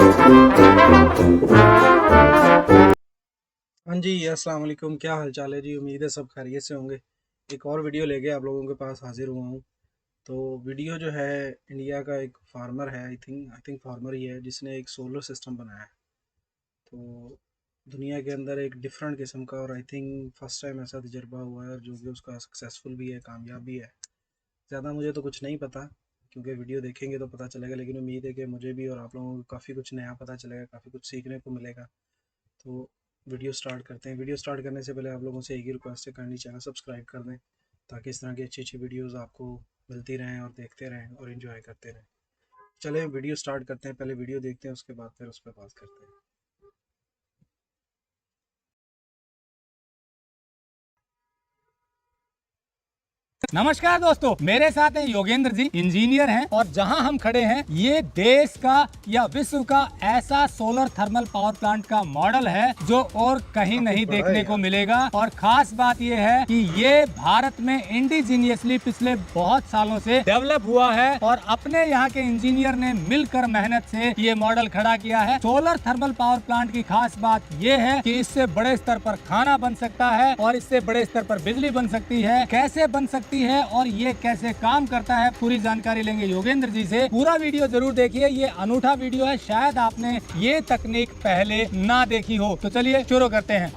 हाँ जी, अस्सलाम वालेकुम। क्या हाल चाल है जी? उम्मीद है सब खैरियत से होंगे। एक और वीडियो लेके आप लोगों के पास हाजिर हुआ हूँ। तो वीडियो जो है, इंडिया का एक फार्मर है, आई थिंक फार्मर ही है, जिसने एक सोलर सिस्टम बनाया है। तो दुनिया के अंदर एक डिफरेंट किस्म का, और आई थिंक फर्स्ट टाइम ऐसा तजर्बा हुआ है, और जो कि उसका सक्सेसफुल भी है, कामयाब भी है। ज़्यादा मुझे तो कुछ नहीं पता, क्योंकि वीडियो देखेंगे तो पता चलेगा, लेकिन उम्मीद है कि मुझे भी और आप लोगों को काफ़ी कुछ नया पता चलेगा, काफ़ी कुछ सीखने को मिलेगा। तो वीडियो स्टार्ट करते हैं। वीडियो स्टार्ट करने से पहले आप लोगों से एक ही रिक्वेस्ट है, काइंडली चैनल सब्सक्राइब कर दें, ताकि इस तरह की अच्छी अच्छी वीडियोस आपको मिलती रहें और देखते रहें और एंजॉय करते रहें। चलें वीडियो स्टार्ट करते हैं। पहले वीडियो देखते हैं, उसके बाद फिर उस पर बात करते हैं। नमस्कार दोस्तों, मेरे साथ हैं योगेंद्र जी, इंजीनियर हैं। और जहां हम खड़े हैं, ये देश का या विश्व का ऐसा सोलर थर्मल पावर प्लांट का मॉडल है जो और कहीं नहीं बड़ा है देखने को यार। मिलेगा। और खास बात ये है कि ये भारत में इंडिजीनियसली पिछले बहुत सालों से डेवलप हुआ है, और अपने यहाँ के इंजीनियर ने मिलकर मेहनत से ये मॉडल खड़ा किया है। सोलर थर्मल पावर प्लांट की खास बात ये है कि इससे बड़े स्तर पर खाना बन सकता है और इससे बड़े स्तर पर बिजली बन सकती है। कैसे बन सकती है और ये कैसे काम करता है, पूरी जानकारी लेंगे योगेंद्र जी से। पूरा वीडियो जरूर देखिए, ये अनूठा वीडियो है, शायद आपने ये तकनीक पहले ना देखी हो। तो चलिए शुरू करते हैं।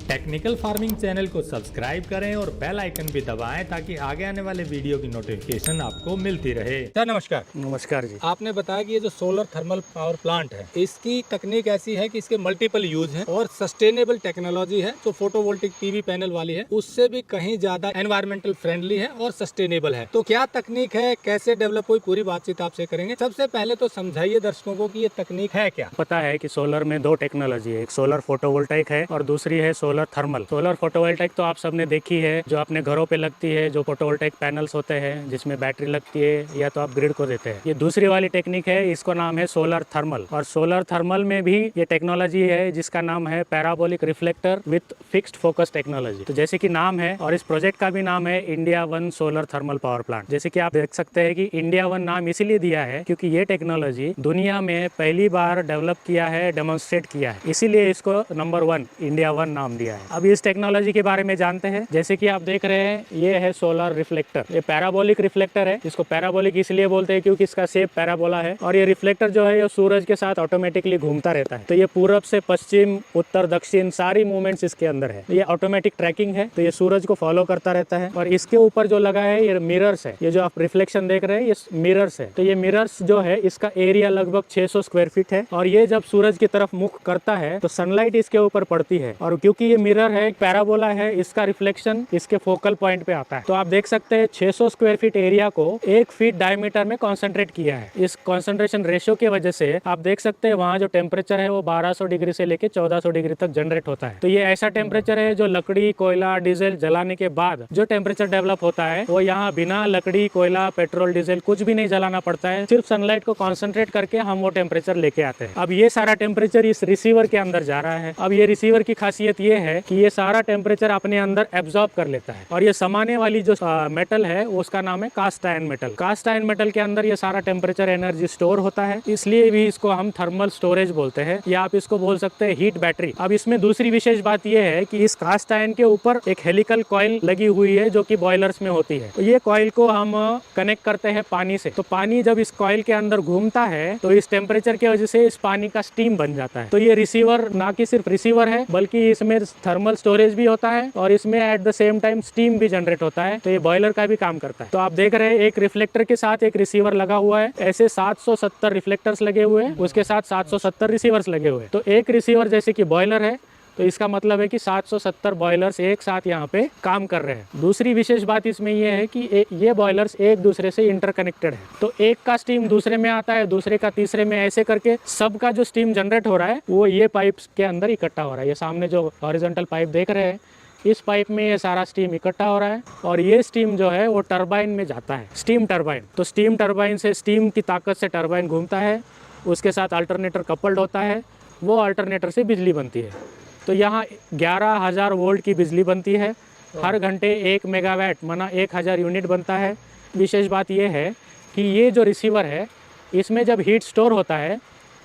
टेक्निकल फार्मिंग चैनल को सब्सक्राइब करें और बेल आइकन भी दबाएं, ताकि आगे आने वाले वीडियो की नोटिफिकेशन आपको मिलती रहे। सर नमस्कार। नमस्कार जी। आपने बताया कि ये जो सोलर थर्मल पावर प्लांट है, इसकी तकनीक ऐसी है कि इसके मल्टीपल यूज है और सस्टेनेबल टेक्नोलॉजी है, जो फोटोवोल्टिक पीवी पैनल वाली है, उससे भी कहीं ज्यादा एनवायरमेंटल फ्रेंडली है और सस्टेनेबल है। तो क्या तकनीक है, कैसे डेवलप हुई, पूरी बातचीत आपसे करेंगे। सबसे पहले तो समझाइए दर्शकों को कि ये तकनीक है क्या। पता है कि सोलर में दो टेक्नोलॉजी है, एक सोलर फोटोवोल्टाइक है और दूसरी है सोलर थर्मल। सोलर फोटोवोल्टाइक तो आप सबने देखी है, जो अपने घरों पे लगती है, जो फोटोवोल्टाइक पैनल्स होते हैं जिसमें बैटरी लगती है या तो आप ग्रिड को देते हैं। ये दूसरी वाली टेक्निक है, इसको नाम है सोलर थर्मल। और सोलर थर्मल में भी ये टेक्नोलॉजी है जिसका नाम है parabolic reflector with fixed focus technology. तो जैसे कि नाम है, और इस प्रोजेक्ट का भी नाम है India one solar thermal power plant. जैसे कि आप देख सकते हैं कि इंडिया वन नाम इसीलिए दिया है क्योंकि ये टेक्नोलॉजी दुनिया में पहली बार डेवलप किया है, डेमोन्स्ट्रेट किया है, इसीलिए इसको नंबर वन, इंडिया वन नाम दिया है। अब इस टेक्नोलॉजी के बारे में जानते हैं। जैसे कि आप देख रहे हैं, ये है सोलर रिफ्लेक्टर। ये पैराबोलिक रिफ्लेक्टर है। इसको पैराबोलिक इसलिए बोलते हैं क्योंकि इसका शेप पैराबोला है। और ये रिफ्लेक्टर जो है, ये सूरज के साथ ऑटोमेटिकली घूमता रहता है। तो ये पूरब से पश्चिम, उत्तर, दक्षिण सारी मूवमेंट्स इसके अंदर है। ये ऑटोमेटिक ट्रैकिंग है, तो ये सूरज को फॉलो करता रहता है। और इसके ऊपर जो लगा है, ये मिरर्स है। ये जो आप रिफ्लेक्शन देख रहे हैं, ये मिरर्स है। तो ये मिरर्स जो है, इसका एरिया लगभग 600 स्क्वायर फीट है। और ये जब सूरज की तरफ मुख करता है तो सनलाइट इसके ऊपर पड़ती है, और क्योंकि ये मिरर है, पैराबोला है, इसका रिफ्लेक्शन इसके फोकल पॉइंट पे आता है। तो आप देख सकते हैं 600 स्क्वायर फीट एरिया को 1 फीट डायमीटर में कॉन्सेंट्रेट किया है। इस कॉन्सेंट्रेशन रेशियो की वजह से आप देख सकते हैं वहाँ जो टेम्परेचर है वो 1200 डिग्री से लेके 1400 डिग्री तक जनरेट होता है। तो ये ऐसा टेम्परेचर है जो लकड़ी, कोयला, डीजल जलाने के बाद जो टेम्परेचर डेवलप होता है, वो यहाँ बिना लकड़ी, कोयला, पेट्रोल, डीजल कुछ भी नहीं जलाना पड़ता है। सिर्फ सनलाइट को कॉन्सेंट्रेट करके हम वो टेम्परेचर लेके आते हैं। अब ये सारा टेम्परेचर इस रिसीवर के अंदर जा रहा है। अब ये रिसीवर की खासियत ये है कि ये सारा टेम्परेचर अपने अंदर एब्जॉर्ब कर लेता है। और ये समाने वाली जो मेटल है, उसका नाम है cast iron metal. Cast iron metal के अंदर ये सारा टेम्परेचर एनर्जी स्टोर होता है, इसलिए भी इसको हम थर्मल स्टोरेज बोलते हैं, या आप इसको बोल सकते हैं हीट बैटरी। अब इसमें दूसरी विशेष बात यह है कि इस कास्ट आयन के ऊपर एक हेलिकल कॉइल लगी हुई है, जो कि बॉयलर्स में होती है। तो ये कॉइल को हम कनेक्ट करते हैं पानी से। तो पानी जब इस कॉइल के अंदर घूमता है तो इस टेम्परेचर की वजह से इस पानी का स्टीम बन जाता है। तो ये रिसीवर ना कि सिर्फ रिसीवर है, बल्कि इसमें थर्मल स्टोरेज भी होता है और इसमें at the same time steam भी जनरेट होता है। तो ये बॉयलर का भी काम करता है। तो आप देख रहे हैं, एक रिफ्लेक्टर के साथ एक रिसीवर लगा हुआ है। ऐसे 770 रिफ्लेक्टर्स लगे हुए हैं, उसके साथ 770 रिसीवर्स लगे हुए हैं। तो एक रिसीवर जैसे कि बॉयलर है, तो इसका मतलब है कि 770 बॉयलर्स एक साथ यहाँ पे काम कर रहे हैं। दूसरी विशेष बात इसमें यह है कि ये बॉयलर्स एक दूसरे से इंटरकनेक्टेड है। तो एक का स्टीम दूसरे में आता है, दूसरे का तीसरे में, ऐसे करके सबका जो स्टीम जनरेट हो रहा है वो ये पाइप्स के अंदर इकट्ठा हो रहा है। ये सामने जो हॉरिजॉन्टल पाइप देख रहे हैं, इस पाइप में ये सारा स्टीम इकट्ठा हो रहा है, और ये स्टीम जो है वो टरबाइन में जाता है, स्टीम टरबाइन। तो स्टीम टरबाइन से, स्टीम की ताकत से टरबाइन घूमता है, उसके साथ अल्टरनेटर कपल्ड होता है, वो अल्टरनेटर से बिजली बनती है। तो यहाँ 11,000 वोल्ट की बिजली बनती है। हर घंटे 1 मेगावाट माना 1000 यूनिट बनता है। विशेष बात यह है कि ये जो रिसीवर है, इसमें जब हीट स्टोर होता है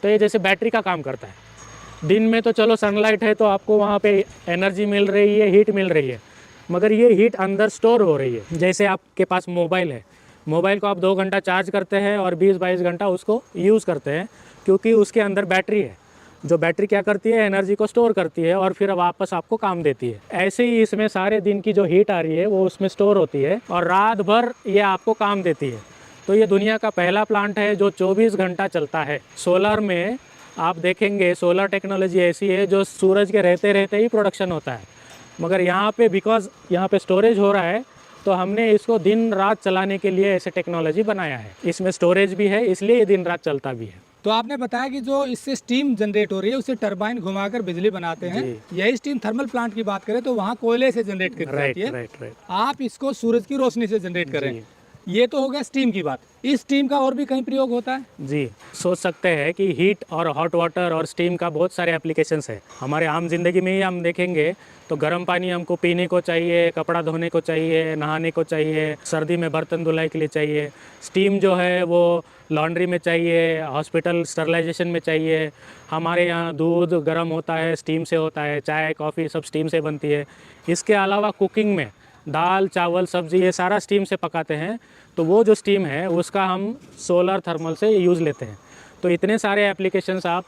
तो ये जैसे बैटरी का काम करता है। दिन में तो चलो सनलाइट है तो आपको वहाँ पे एनर्जी मिल रही है, हीट मिल रही है, मगर ये हीट अंदर स्टोर हो रही है। जैसे आपके पास मोबाइल है, मोबाइल को आप 2 घंटा चार्ज करते हैं और 20-22 घंटा उसको यूज़ करते हैं, क्योंकि उसके अंदर बैटरी है। जो बैटरी क्या करती है, एनर्जी को स्टोर करती है और फिर वापस आपको काम देती है। ऐसे ही इसमें सारे दिन की जो हीट आ रही है वो उसमें स्टोर होती है और रात भर ये आपको काम देती है। तो ये दुनिया का पहला प्लांट है जो 24 घंटा चलता है। सोलर में आप देखेंगे, सोलर टेक्नोलॉजी ऐसी है जो सूरज के रहते रहते ही प्रोडक्शन होता है, मगर यहाँ पे बिकॉज यहाँ पे स्टोरेज हो रहा है तो हमने इसको दिन रात चलाने के लिए ऐसे टेक्नोलॉजी बनाया है। इसमें स्टोरेज भी है, इसलिए ये दिन रात चलता भी है। तो आपने बताया कि जो इससे स्टीम जनरेट हो रही है, उससे टरबाइन घुमाकर बिजली बनाते हैं। यही स्टीम थर्मल प्लांट की बात करें तो वहाँ कोयले से जनरेट की जाती है। राइट। आप इसको सूरज की रोशनी से जनरेट कर रहे हैं। ये तो हो गया स्टीम की बात। इस स्टीम का और भी कहीं प्रयोग होता है? जी, सोच सकते हैं कि हीट और हॉट वाटर और स्टीम का बहुत सारे एप्लीकेशंस है। हमारे आम जिंदगी में ही हम देखेंगे तो गर्म पानी हमको पीने को चाहिए, कपड़ा धोने को चाहिए, नहाने को चाहिए, सर्दी में बर्तन धुलाई के लिए चाहिए। स्टीम जो है वो लॉन्ड्री में चाहिए, हॉस्पिटल स्टरलाइजेशन में चाहिए। हमारे यहाँ दूध गर्म होता है, स्टीम से होता है, चाय कॉफ़ी सब स्टीम से बनती है। इसके अलावा कुकिंग में दाल चावल सब्ज़ी ये सारा स्टीम से पकाते हैं, तो वो जो स्टीम है उसका हम सोलर थर्मल से यूज़ लेते हैं। तो इतने सारे एप्लीकेशंस आप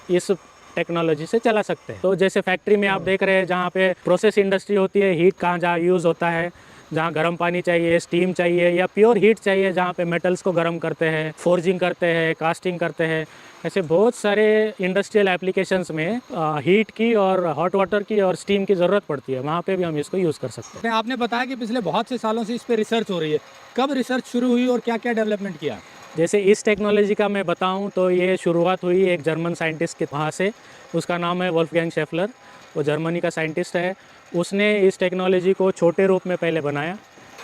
इस टेक्नोलॉजी से चला सकते हैं। तो जैसे फैक्ट्री में आप देख रहे हैं जहाँ पे प्रोसेस इंडस्ट्री होती है, हीट कहाँ जहाँ यूज़ होता है, जहाँ गर्म पानी चाहिए, स्टीम चाहिए या प्योर हीट चाहिए, जहाँ पे मेटल्स को गर्म करते हैं, फोर्जिंग करते हैं, कास्टिंग करते हैं, ऐसे बहुत सारे इंडस्ट्रियल एप्लीकेशंस में हीट की और हॉट वाटर की और स्टीम की ज़रूरत पड़ती है। वहाँ पे भी हम इसको यूज़ कर सकते हैं। आपने बताया कि पिछले बहुत से सालों से इस पर रिसर्च हो रही है। कब रिसर्च शुरू हुई और क्या क्या डेवलपमेंट किया? जैसे इस टेक्नोलॉजी का मैं बताऊं तो ये शुरुआत हुई एक जर्मन साइंटिस्ट के वहाँ से। उसका नाम है वोल्फगैंग शेफलर। वो जर्मनी का साइंटिस्ट है। उसने इस टेक्नोलॉजी को छोटे रूप में पहले बनाया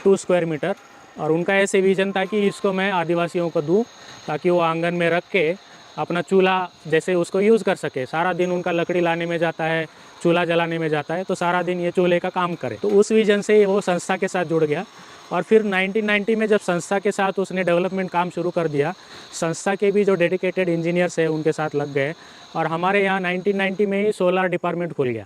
2 स्क्वायर मीटर, और उनका ऐसे विजन था कि इसको मैं आदिवासियों को दूँ ताकि वो आंगन में रख के अपना चूल्हा जैसे उसको यूज़ कर सके। सारा दिन उनका लकड़ी लाने में जाता है, चूल्हा जलाने में जाता है, तो सारा दिन ये चूल्हे का काम करे। तो उस विजन से वो संस्था के साथ जुड़ गया और फिर 1990 में जब संस्था के साथ उसने डेवलपमेंट काम शुरू कर दिया, संस्था के भी जो डेडिकेटेड इंजीनियर्स हैं उनके साथ लग गए और हमारे यहाँ 1990 में ही सोलर डिपार्टमेंट खुल गया।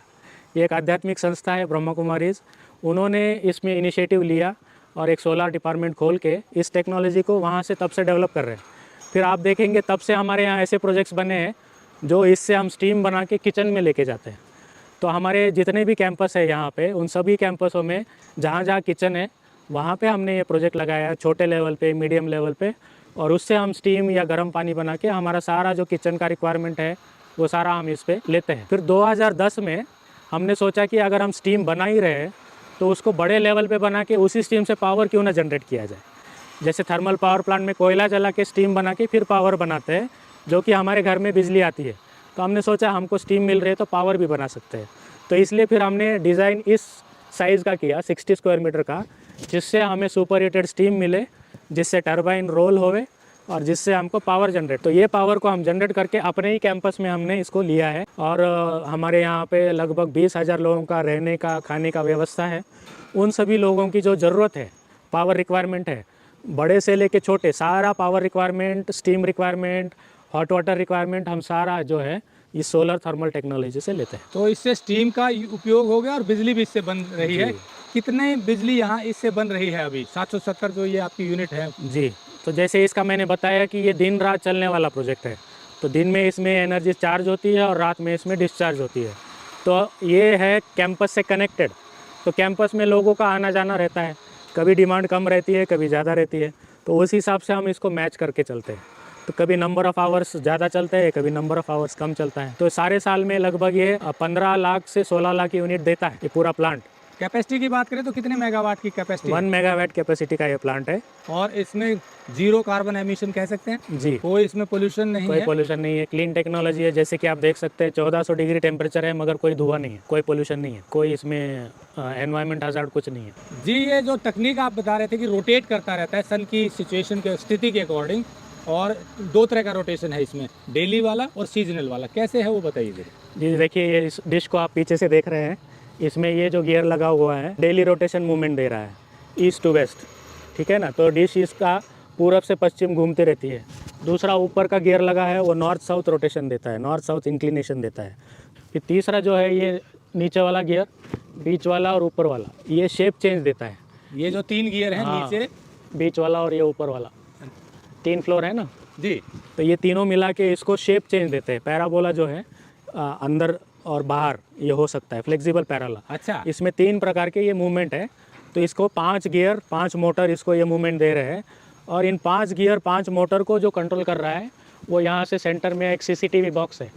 ये एक आध्यात्मिक संस्था है ब्रह्मा कुमारीज, उन्होंने इसमें इनिशिएटिव लिया और एक सोलर डिपार्टमेंट खोल के इस टेक्नोलॉजी को वहाँ से तब से डेवलप कर रहे हैं। फिर आप देखेंगे तब से हमारे यहाँ ऐसे प्रोजेक्ट्स बने हैं जो इससे हम स्टीम बना के किचन में लेके जाते हैं। तो हमारे जितने भी कैंपस है यहाँ पे, उन सभी कैंपसों में जहाँ जहाँ किचन है वहाँ पे हमने ये प्रोजेक्ट लगाया है, छोटे लेवल पे, मीडियम लेवल पे, और उससे हम स्टीम या गर्म पानी बना के हमारा सारा जो किचन का रिक्वायरमेंट है वो सारा हम इस पे लेते हैं। फिर 2010 में हमने सोचा कि अगर हम स्टीम बना ही रहे तो उसको बड़े लेवल पे बना के उसी स्टीम से पावर क्यों ना जनरेट किया जाए। जैसे थर्मल पावर प्लांट में कोयला जला के स्टीम बना के फिर पावर बनाते हैं, जो कि हमारे घर में बिजली आती है। तो हमने सोचा हमको स्टीम मिल रही है तो पावर भी बना सकते हैं। तो इसलिए फिर हमने डिज़ाइन इस साइज़ का किया 60 स्क्वायर मीटर का, जिससे हमें सुपर हीटेड स्टीम मिले, जिससे टरबाइन रोल होवे और जिससे हमको पावर जनरेट। तो ये पावर को हम जनरेट करके अपने ही कैंपस में हमने इसको लिया है और हमारे यहाँ पे लगभग 20,000 लोगों का रहने का खाने का व्यवस्था है। उन सभी लोगों की जो ज़रूरत है, पावर रिक्वायरमेंट है, बड़े से लेके छोटे, सारा power requirement, steam requirement, hot water requirement हम सारा जो है इस सोलर थर्मल टेक्नोलॉजी से लेते हैं। तो इससे स्टीम का उपयोग हो गया और बिजली भी इससे बन रही है। कितने बिजली यहाँ इससे बन रही है अभी? 770 जो ये आपकी यूनिट है। जी, तो जैसे इसका मैंने बताया कि ये दिन रात चलने वाला प्रोजेक्ट है। तो दिन में इसमें एनर्जी चार्ज होती है और रात में इसमें डिस्चार्ज होती है। तो ये है कैंपस से कनेक्टेड। तो कैंपस में लोगों का आना जाना रहता है, कभी डिमांड कम रहती है, कभी ज़्यादा रहती है, तो उस हिसाब से हम इसको मैच करके चलते हैं। तो कभी नंबर ऑफ़ आवर्स ज़्यादा चलते हैं, कभी नंबर ऑफ़ आवर्स कम चलता है। तो सारे साल में लगभग ये 15 लाख से 16 लाख यूनिट देता है ये पूरा प्लांट। कैपेसिटी की बात करें तो कितने मेगावाट की कैपेसिटी? 1 मेगावाट कैपेसिटी का ये प्लांट है। और इसमें जीरो कार्बन एमिशन कह सकते हैं जी। कोई इसमें पोल्यूशन नहीं है? कोई पोल्यूशन नहीं है, क्लीन टेक्नोलॉजी है। जैसे कि आप देख सकते हैं 1400 डिग्री टेम्परेचर है, मगर कोई धुआं नहीं है, कोई पोल्यूशन नहीं है, कोई इसमें एनवायरमेंट हज़ार्ड कुछ नहीं है। जी, ये जो तकनीक आप बता रहे थे कि रोटेट करता रहता है सन की सिचुएशन के स्थिति के अकॉर्डिंग, और 2 तरह का रोटेशन है इसमें, डेली वाला और सीजनल वाला, कैसे है वो बताइए जी। देखिए ये इस डिश को आप पीछे से देख रहे हैं, इसमें ये जो गियर लगा हुआ है डेली रोटेशन मूवमेंट दे रहा है ईस्ट टू वेस्ट, ठीक है ना। तो डिश इसका पूरब से पश्चिम घूमती रहती है। दूसरा ऊपर का गियर लगा है वो नॉर्थ साउथ रोटेशन देता है, नॉर्थ साउथ इंक्लिनेशन देता है। फिर तीसरा जो है ये नीचे वाला गियर, बीच वाला और ऊपर वाला, ये शेप चेंज देता है। ये जो 3 गियर हैं, हाँ, नीचे, बीच वाला और ये ऊपर वाला, 3 फ्लोर है ना जी, तो ये तीनों मिला के इसको शेप चेंज देते हैं। पैराबोला जो है अंदर और बाहर ये हो सकता है, फ्लेक्सिबल पैराला। अच्छा, इसमें 3 प्रकार के ये मूवमेंट है। तो इसको 5 गियर 5 मोटर इसको ये मूवमेंट दे रहे हैं। और इन 5 गियर 5 मोटर को जो कंट्रोल कर रहा है वो यहाँ से सेंटर में एक सीसीटीवी बॉक्स है,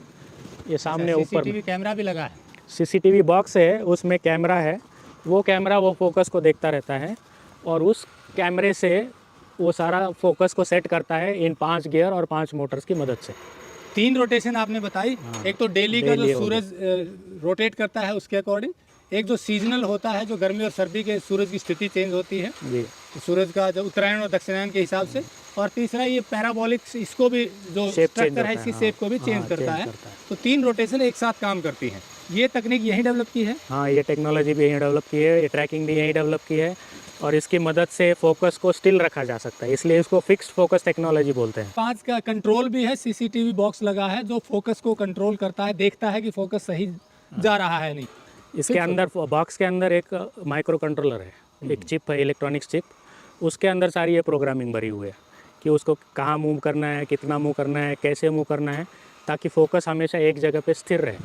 ये सामने ऊपर सीसीटीवी कैमरा भी लगा है। सीसीटीवी बॉक्स है, उसमें कैमरा है। वो कैमरा वो फोकस को देखता रहता है और उस कैमरे से वो सारा फोकस को सेट करता है इन 5 गियर और 5 मोटर्स की मदद से। 3 रोटेशन आपने बताई, एक तो डेली का जो daily सूरज रोटेट करता है उसके अकॉर्डिंग, एक जो सीजनल होता है जो गर्मी और सर्दी के सूरज की स्थिति चेंज होती है, जी, तो सूरज का जो उत्तरायण और दक्षिणायन के हिसाब से, और तीसरा ये पैराबोलिक, इसको भी जो Shape change स्ट्रक्चर है होता इसकी है, शेप को भी हाँ, चेंज हाँ, करता change है। करता है। तो 3 रोटेशन एक साथ काम करती हैं। ये तकनीक यही डेवलप की है। हाँ, ये टेक्नोलॉजी भी यहीं डेवलप की है, ये ट्रैकिंग भी यहीं डेवलप की है और इसकी मदद से फोकस को स्टिल रखा जा सकता है, इसलिए इसको फिक्स्ड फोकस टेक्नोलॉजी बोलते हैं। 5 का कंट्रोल भी है, सीसीटीवी बॉक्स लगा है जो फोकस को कंट्रोल करता है, देखता है कि फोकस सही जा रहा है नहीं। इसके अंदर बॉक्स के अंदर एक माइक्रो कंट्रोलर है, एक चिप है, इलेक्ट्रॉनिक्स चिप। उसके अंदर सारी ये प्रोग्रामिंग भरी हुई है कि उसको कहाँ मूव करना है, कितना मूव करना है, कैसे मूव करना है, ताकि फोकस हमेशा एक जगह पे स्थिर रहे।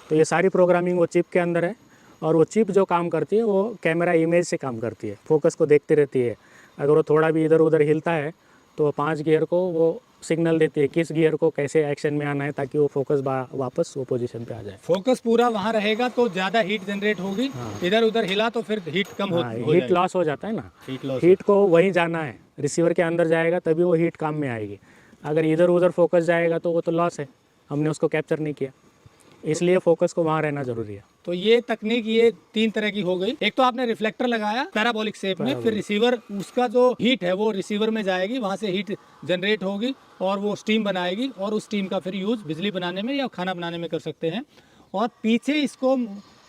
तो ये सारी प्रोग्रामिंग वो चिप के अंदर है और वो चिप जो काम करती है वो कैमरा इमेज से काम करती है, फोकस को देखती रहती है। अगर वो थोड़ा भी इधर उधर हिलता है तो 5 गियर को वो सिग्नल देती है किस गियर को कैसे एक्शन में आना है, ताकि वो फोकस वापस वो पोजीशन पे आ जाए। फोकस पूरा वहाँ रहेगा तो ज़्यादा हीट जनरेट होगी, इधर उधर हिला तो फिर हीट कम हो हीट लॉस हो जाता है ना, हीट लॉस। हीट को वहीं जाना है, रिसीवर के अंदर जाएगा तभी वो हीट काम में आएगी। अगर इधर उधर फोकस जाएगा तो वो तो लॉस है, हमने उसको कैप्चर नहीं किया, इसलिए फोकस को वहाँ रहना जरूरी है। तो ये तकनीक ये 3 तरह की हो गई। एक तो आपने रिफ्लेक्टर लगाया पैराबोलिक शेप में, फिर रिसीवर, उसका जो हीट है वो रिसीवर में जाएगी, वहाँ से हीट जनरेट होगी और वो स्टीम बनाएगी और उस स्टीम का फिर यूज़ बिजली बनाने में या खाना बनाने में कर सकते हैं। और पीछे इसको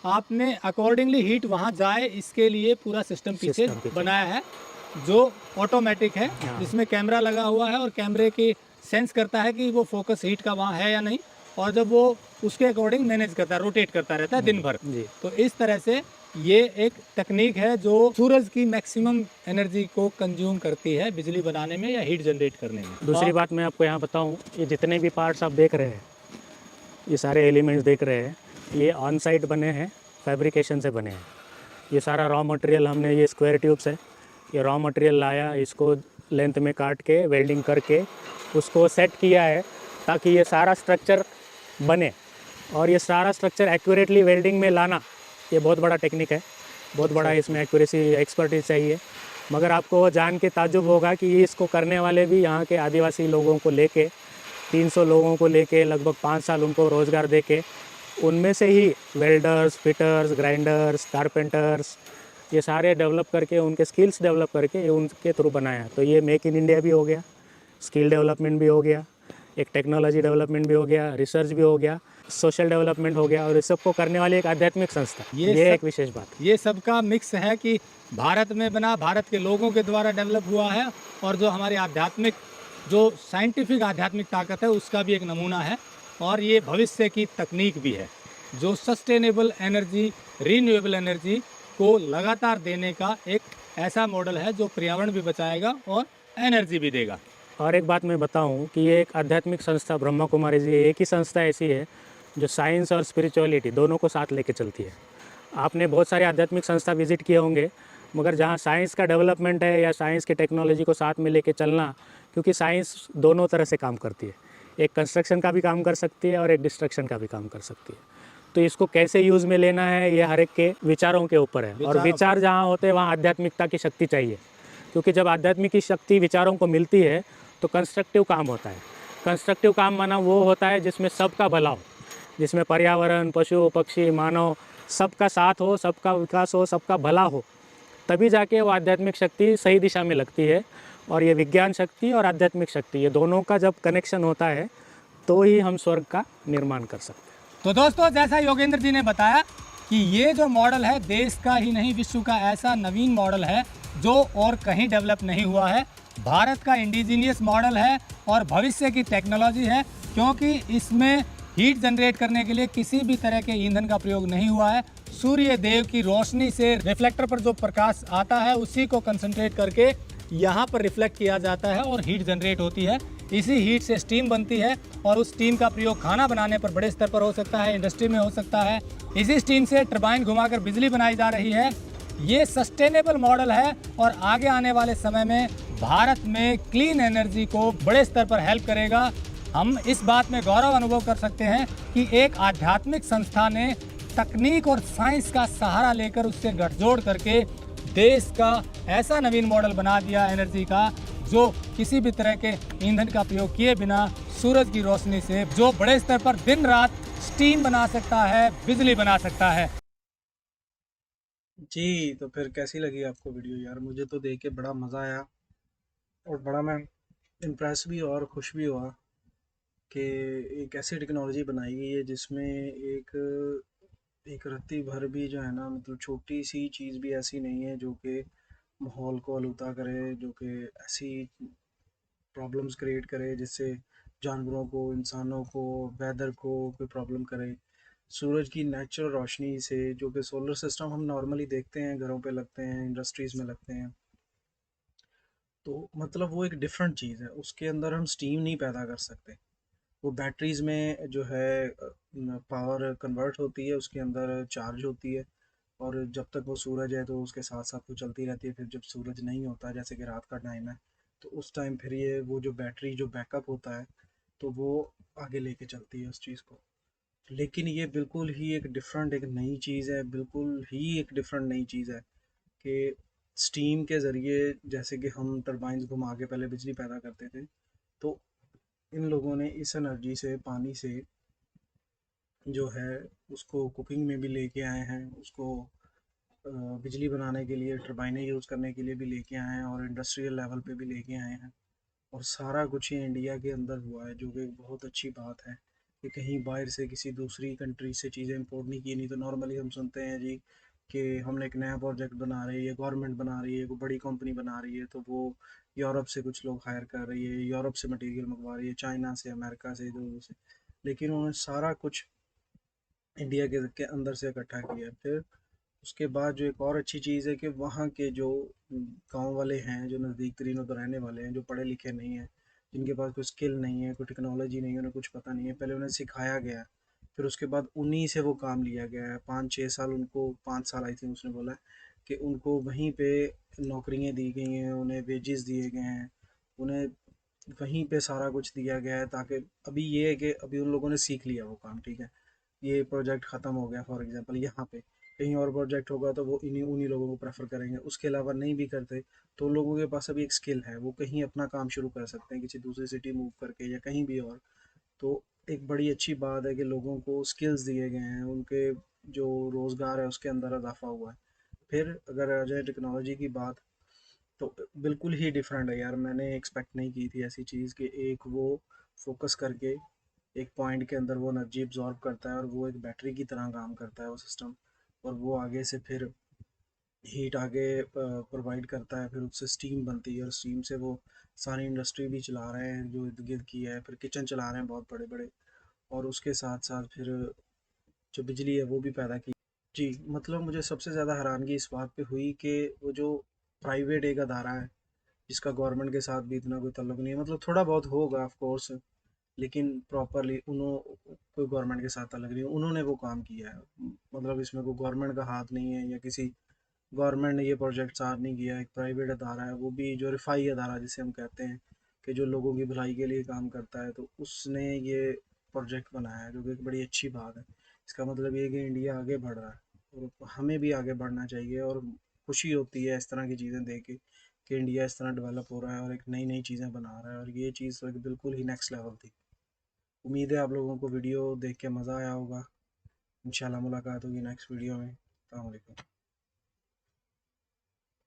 आपने अकॉर्डिंगली हीट वहाँ जाए इसके लिए पूरा सिस्टम पीछे बनाया है जो ऑटोमेटिक है, जिसमें कैमरा लगा हुआ है और कैमरे की सेंस करता है कि वो फोकस हीट का वहाँ है या नहीं, और जब वो उसके अकॉर्डिंग मैनेज करता है, रोटेट करता रहता है दिन भर। तो इस तरह से ये एक तकनीक है जो सूरज की मैक्सिमम एनर्जी को कंज्यूम करती है बिजली बनाने में या हीट जनरेट करने में। दूसरी बात मैं आपको यहाँ बताऊँ, ये जितने भी पार्ट्स आप देख रहे हैं, ये सारे एलिमेंट्स देख रहे हैं, ये ऑन साइट बने हैं, फैब्रिकेशन से बने हैं। ये सारा रॉ मटेरियल हमने, ये स्क्वायर ट्यूब्स है, ये रॉ मटेरियल लाया, इसको लेंथ में काट के वेल्डिंग करके उसको सेट किया है ताकि ये सारा स्ट्रक्चर बने। और ये सारा स्ट्रक्चर एक्यूरेटली वेल्डिंग में लाना, ये बहुत बड़ा टेक्निक है, बहुत बड़ा इसमें एक्यूरेसी एक्सपर्टीज चाहिए। मगर आपको वो जान के ताज्जुब होगा कि इसको करने वाले भी यहाँ के आदिवासी लोगों को लेके, 300 लोगों को लेके लगभग 5 साल उनको रोज़गार दे के, उनमें से ही वेल्डर्स, फिटर्स, ग्राइंडर्स, कारपेंटर्स, ये सारे डेवलप करके, उनके स्किल्स डेवलप करके ये उनके थ्रू बनाया। तो ये मेक इन इंडिया भी हो गया, स्किल डेवलपमेंट भी हो गया, एक टेक्नोलॉजी डेवलपमेंट भी हो गया, रिसर्च भी हो गया, सोशल डेवलपमेंट हो गया, और इस सबको करने वाली एक आध्यात्मिक संस्था, ये एक विशेष बात। ये सबका मिक्स है कि भारत में बना, भारत के लोगों के द्वारा डेवलप हुआ है, और जो हमारी आध्यात्मिक, जो साइंटिफिक आध्यात्मिक ताकत है उसका भी एक नमूना है। और ये भविष्य की तकनीक भी है जो सस्टेनेबल एनर्जी, रीन्यूएबल एनर्जी को लगातार देने का एक ऐसा मॉडल है जो पर्यावरण भी बचाएगा और एनर्जी भी देगा। और एक बात मैं बताऊं कि ये एक आध्यात्मिक संस्था ब्रह्मा कुमारी जी एक ही संस्था ऐसी है जो साइंस और स्पिरिचुअलिटी दोनों को साथ लेके चलती है। आपने बहुत सारे आध्यात्मिक संस्था विजिट किए होंगे, मगर जहाँ साइंस का डेवलपमेंट है या साइंस की टेक्नोलॉजी को साथ में लेके चलना, क्योंकि साइंस दोनों तरह से काम करती है, एक कंस्ट्रक्शन का भी काम कर सकती है और एक डिस्ट्रक्शन का भी काम कर सकती है। तो इसको कैसे यूज़ में लेना है ये हर एक के विचारों के ऊपर है, और विचार जहाँ होते हैं वहाँ आध्यात्मिकता की शक्ति चाहिए, क्योंकि जब आध्यात्मिक की शक्ति विचारों को मिलती है तो कंस्ट्रक्टिव काम होता है। कंस्ट्रक्टिव काम माना वो होता है जिसमें सबका भला हो, जिसमें पर्यावरण, पशु पक्षी, मानव सबका साथ हो, सबका विकास हो, सबका भला हो, तभी जाके वो आध्यात्मिक शक्ति सही दिशा में लगती है। और ये विज्ञान शक्ति और आध्यात्मिक शक्ति, ये दोनों का जब कनेक्शन होता है तो ही हम स्वर्ग का निर्माण कर सकते हैं। तो दोस्तों, जैसा योगेंद्र जी ने बताया कि ये जो मॉडल है देश का ही नहीं विश्व का ऐसा नवीन मॉडल है जो और कहीं डेवलप नहीं हुआ है। भारत का इंडिजीनियस मॉडल है और भविष्य की टेक्नोलॉजी है, क्योंकि इसमें हीट जनरेट करने के लिए किसी भी तरह के ईंधन का प्रयोग नहीं हुआ है। सूर्य देव की रोशनी से रिफ्लेक्टर पर जो प्रकाश आता है उसी को कंसंट्रेट करके यहाँ पर रिफ्लेक्ट किया जाता है और हीट जनरेट होती है। इसी हीट से स्टीम बनती है और उस स्टीम का प्रयोग खाना बनाने पर बड़े स्तर पर हो सकता है, इंडस्ट्री में हो सकता है। इसी स्टीम से टरबाइन घुमाकर बिजली बनाई जा रही है। ये सस्टेनेबल मॉडल है और आगे आने वाले समय में भारत में क्लीन एनर्जी को बड़े स्तर पर हेल्प करेगा। हम इस बात में गौरव अनुभव कर सकते हैं कि एक आध्यात्मिक संस्था ने तकनीक और साइंस का सहारा लेकर उससे गठजोड़ करके देश का ऐसा नवीन मॉडल बना दिया एनर्जी का, जो किसी भी तरह के ईंधन का प्रयोग किए बिना सूरज की रोशनी से जो बड़े स्तर पर दिन रात स्टीम बना सकता है, बिजली बना सकता है। जी, तो फिर कैसी लगी आपको वीडियो यार? मुझे तो देख के बड़ा मज़ा आया और बड़ा मैं इम्प्रेस भी हुआ और खुश भी हुआ कि एक ऐसी टेक्नोलॉजी बनाई गई है जिसमें एक एक रत्ती भर भी जो है ना, मतलब छोटी सी चीज़ भी ऐसी नहीं है जो कि माहौल को आलूदा करे, जो कि ऐसी प्रॉब्लम्स क्रिएट करे जिससे जानवरों को, इंसानों को, वेदर को कोई प्रॉब्लम करे। सूरज की नेचुरल रोशनी से, जो कि सोलर सिस्टम हम नॉर्मली देखते हैं, घरों पे लगते हैं, इंडस्ट्रीज़ में लगते हैं, तो मतलब वो एक डिफरेंट चीज़ है। उसके अंदर हम स्टीम नहीं पैदा कर सकते। वो बैटरीज में जो है पावर कन्वर्ट होती है, उसके अंदर चार्ज होती है, और जब तक वो सूरज है तो उसके साथ साथ वो चलती रहती है। फिर जब सूरज नहीं होता, जैसे कि रात का टाइम है, तो उस टाइम फिर ये वो जो बैटरी जो बैकअप होता है, तो वो आगे लेके चलती है उस चीज़ को। लेकिन ये बिल्कुल ही एक डिफरेंट, एक नई चीज़ है, बिल्कुल ही एक डिफरेंट नई चीज़ है कि स्टीम के ज़रिए, जैसे कि हम टरबाइंस घुमा के पहले बिजली पैदा करते थे, तो इन लोगों ने इस एनर्जी से, पानी से जो है, उसको कुकिंग में भी लेके आए हैं, उसको बिजली बनाने के लिए, टरबाइनें यूज़ करने के लिए भी लेके आए हैं, और इंडस्ट्रियल लेवल पे भी लेके आए हैं। और सारा कुछ ही इंडिया के अंदर हुआ है, जो कि एक बहुत अच्छी बात है कि कहीं बाहर से किसी दूसरी कंट्री से चीज़ें इंपोर्ट नहीं की। नहीं तो नॉर्मली हम सुनते हैं जी कि हमने एक नया प्रोजेक्ट बना रहे हैं, या गवर्नमेंट बना रही है, कोई बड़ी कंपनी बना रही है, तो वो यूरोप से कुछ लोग हायर कर रही है, यूरोप से मटेरियल मंगवा रही है, चाइना से, अमेरिका से, इधर से। लेकिन उन्होंने सारा कुछ इंडिया के अंदर से इकट्ठा किया है। फिर उसके बाद जो एक और अच्छी चीज़ है कि वहाँ के जो गांव वाले हैं, जो नज़दीक तरीन उधर रहने वाले हैं, जो पढ़े लिखे नहीं हैं, जिनके पास कोई स्किल नहीं है, कोई टेक्नोलॉजी नहीं है, उन्हें कुछ पता नहीं है, पहले उन्हें सिखाया गया है, फिर उसके बाद उन्हीं से वो काम लिया गया है। 5-6 साल उनको, 5 साल आई थिंक उसने बोला है, कि उनको वहीं पे नौकरियाँ दी गई हैं, उन्हें वेजेस दिए गए हैं, उन्हें वहीं पे सारा कुछ दिया गया है, ताकि अभी ये है कि अभी उन लोगों ने सीख लिया वो काम, ठीक है, ये प्रोजेक्ट ख़त्म हो गया फॉर एग्जांपल यहाँ पे, कहीं और प्रोजेक्ट होगा तो वो इन्हीं उन्हीं लोगों को प्रेफर करेंगे। उसके अलावा नहीं भी करते तो उन लोगों के पास अभी एक स्किल है, वो कहीं अपना काम शुरू कर सकते हैं, किसी दूसरी सिटी मूव करके या कहीं भी और। तो एक बड़ी अच्छी बात है कि लोगों को स्किल्स दिए गए हैं, उनके जो रोज़गार है उसके अंदर इजाफा हुआ है। फिर अगर आ जाए टेक्नोलॉजी की बात, तो बिल्कुल ही डिफरेंट है यार। मैंने एक्सपेक्ट नहीं की थी ऐसी चीज़ कि एक वो फोकस करके एक पॉइंट के अंदर वो एनर्जी एब्जॉर्ब करता है, और वो एक बैटरी की तरह काम करता है वो सिस्टम, और वो आगे से फिर हीट आगे प्रोवाइड करता है, फिर उससे स्टीम बनती है, और स्टीम से वो सारी इंडस्ट्री भी चला रहे हैं जो इर्द गिर्द की है, फिर किचन चला रहे हैं बहुत बड़े बड़े, और उसके साथ साथ फिर जो बिजली है वो भी पैदा की। जी, मतलब मुझे सबसे ज़्यादा हैरानगी इस बात पे हुई कि वो जो प्राइवेट एक अदारा है, जिसका गवर्नमेंट के साथ भी इतना कोई ताल्लुक नहीं है, मतलब थोड़ा बहुत होगा ऑफ कोर्स, लेकिन प्रॉपरली कोई गवर्नमेंट के साथ ताल्लुक नहीं है, उन्होंने वो काम किया है। मतलब इसमें कोई गवर्नमेंट का हाथ नहीं है, या किसी गवर्नमेंट ने ये प्रोजेक्ट स्टार्ट नहीं किया। एक प्राइवेट अदारा है, वो भी जो रिफाई अदारा जिसे हम कहते हैं, कि जो लोगों की भलाई के लिए काम करता है, तो उसने ये प्रोजेक्ट बनाया है, जो कि एक बड़ी अच्छी बात है। इसका मतलब ये है कि इंडिया आगे बढ़ रहा है, और हमें भी आगे बढ़ना चाहिए, और खुशी होती है इस तरह की चीज़ें देख के कि इंडिया इस तरह डेवलप हो रहा है और एक नई नई चीज़ें बना रहा है, और ये चीज़ तो एक बिल्कुल ही नेक्स्ट लेवल थी। उम्मीद है आप लोगों को वीडियो देख के मज़ा आया होगा। इंशाल्लाह मुलाकात होगी नेक्स्ट वीडियो में। अस्सलाम वालेकुम।